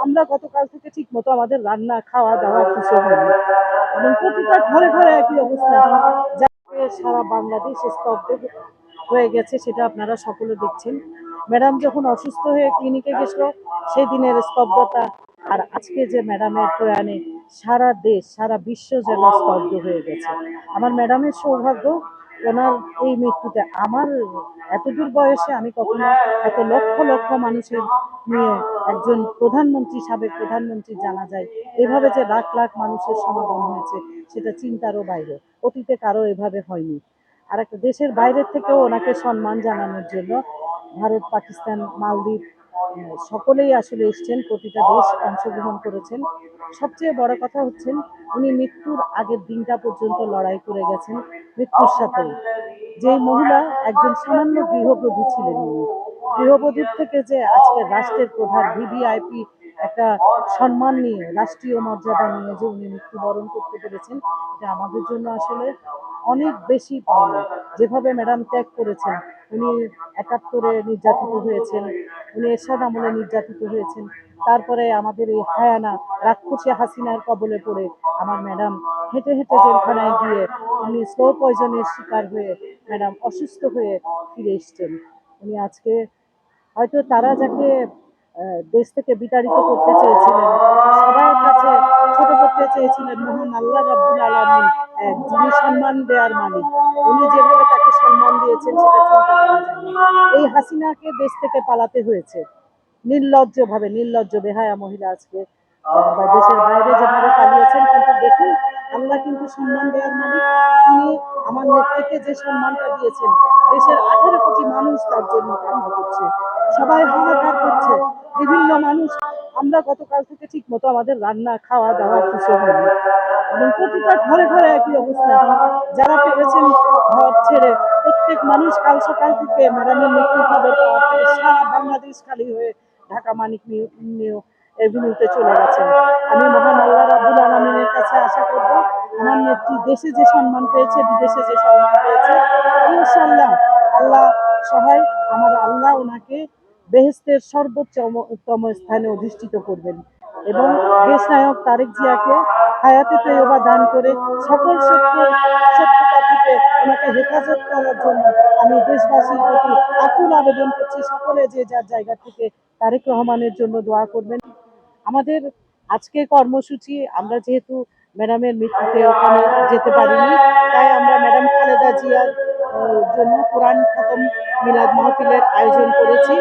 আমরা গতকাল থেকে ঠিক মতো আমাদের রান্না খাওয়া দাওয়া কিছু হয়নি এবং প্রতিটা ঘরে ঘরে একই অবস্থা। যাতে সারা বাংলাদেশ স্তব্ধ হয়ে গেছে সেটা আপনারা সকলে দেখছেন। ম্যাডাম যখন অসুস্থ হয়ে ক্লিনিকে গেছিল সেই দিনের স্তব্ধতা আর আজকে যে ম্যাডামের প্রয়াণে সারা দেশ সারা বিশ্ব যেন স্তব্ধ হয়ে গেছে। আমার ম্যাডামের সৌভাগ্য ওনার এই মৃত্যুতে আমার এতদূর বয়সে আমি কখনো এত লক্ষ লক্ষ মানুষের নিয়ে একজন প্রধানমন্ত্রী সাবেক প্রধানমন্ত্রী জানা যায় এভাবে যে লাখ লাখ মানুষের সমাগম হয়েছে সেটা চিন্তারও বাইরে, অতীতে কারো এভাবে হয়নি। আর একটা দেশের বাইরের থেকেও ওনাকে সম্মান জানানোর জন্য ভারত, পাকিস্তান, মালদ্বীপ সকলেই আসলে এসছেন, প্রতিটা দেশ অংশগ্রহণ করেছেন। সবচেয়ে বড় কথা হচ্ছেন উনি মৃত্যুর আগের দিনটা পর্যন্ত লড়াই করে গেছেন মৃত্যুর সাথে। যে মহিলা একজন সামান্য গৃহবধূ ছিলেন, উনি গৃহবধূর থেকে যে আজকে রাষ্ট্রের প্রধান ভিভিআইপি একটা সম্মান নিয়ে রাষ্ট্রীয় মর্যাদা নিয়ে যে উনি মৃত্যুবরণ করতে পেরেছেন এটা আমাদের জন্য আসলে অনেক বেশি পাওনা। যেভাবে ম্যাডাম ত্যাগ করেছেন, উনি ৭১-এ নির্যাতিত হয়েছেন, উনি এরশাদ আমলে নির্যাতিত হয়েছেন, তারপরে আমাদের এই হায়ানা রাক্ষসী হাসিনার কবলে পড়ে আমার ম্যাডাম হেঁটে হেঁটে জেলখানায় গিয়ে উনি স্লো পয়জনের শিকার হয়ে ম্যাডাম অসুস্থ হয়ে ফিরে এসছেন। উনি আজকে হয়তো তারা যাকে দেশ থেকে বিতাড়িত করতে চেয়েছিলেন, সবার কাছে ছোট করতে চেয়েছিলেন, মহান আল্লাহ রাব্বুল আলামিন যিনি সম্মান দেওয়ার মালিক, উনি যেভাবে তাকে সম্মান দিয়েছেন সেটা চিন্তা করা যায় না। এই হাসিনাকে দেশ থেকে পালাতে হয়েছে নির্লজ্জভাবে, নির্লজ্জ বেহায়া মহিলা আজকে দেশের বাইরে যেভাবে পালিয়েছেন। কিন্তু দেখুন আল্লাহ কিন্তু সম্মান দেওয়ার মালিক, তিনি আমার নেত্রীকে যে সম্মানটা দিয়েছেন দেশের 18 কোটি মানুষ তার জন্য কান্না করছে, সবাই হাহাকার করছে, বিভিন্ন মানুষ। আমরা গতকাল থেকে ঠিক মতো আমাদের রান্না খাওয়া দাওয়া কিছু হয়নি এবং প্রতিটা ঘরে ঘরে একই অবস্থা। যারা পেরেছেন ঘর ছেড়ে প্রত্যেক মানুষ কাল সকাল থেকে ম্যাডামের মৃত্যুর খবর পাওয়া থেকে সারা বাংলাদেশ খালি হয়ে ঢাকা মানিক নিউ এভিনিউতে চলে গেছেন। আমি মহান আল্লাহ রাব্বুল আলামিনের কাছে আশা করব আমার নেত্রী দেশে যে সম্মান পেয়েছে বিদেশে যে সম্মান পেয়েছে ইনশাল্লাহ আল্লাহ সহায়, আমার আল্লাহ ওনাকে বেহেশতের সর্বোচ্চতম স্থানে অধিষ্ঠিত করবেন এবং দেশ নায়ক তারেক জিয়াকে হায়াতে তৈয়বা দান করে সকল সত্যতা থেকে ওনাকে হেফাজত করার জন্য আমি দেশবাসীর প্রতি আকুল আবেদন করছি, সকলে যে যার জায়গা থেকে তারেক রহমানের জন্য দোয়া করবেন। আমাদের আজকে কর্মসূচি, আমরা যেহেতু ম্যাডামের মৃত্যুতে ওখানে যেতে পারিনি, তাই আমরা ম্যাডাম খালেদা জিয়ার জন্য কোরআন খতম মিলাদ মাহফিলের আয়োজন করেছি।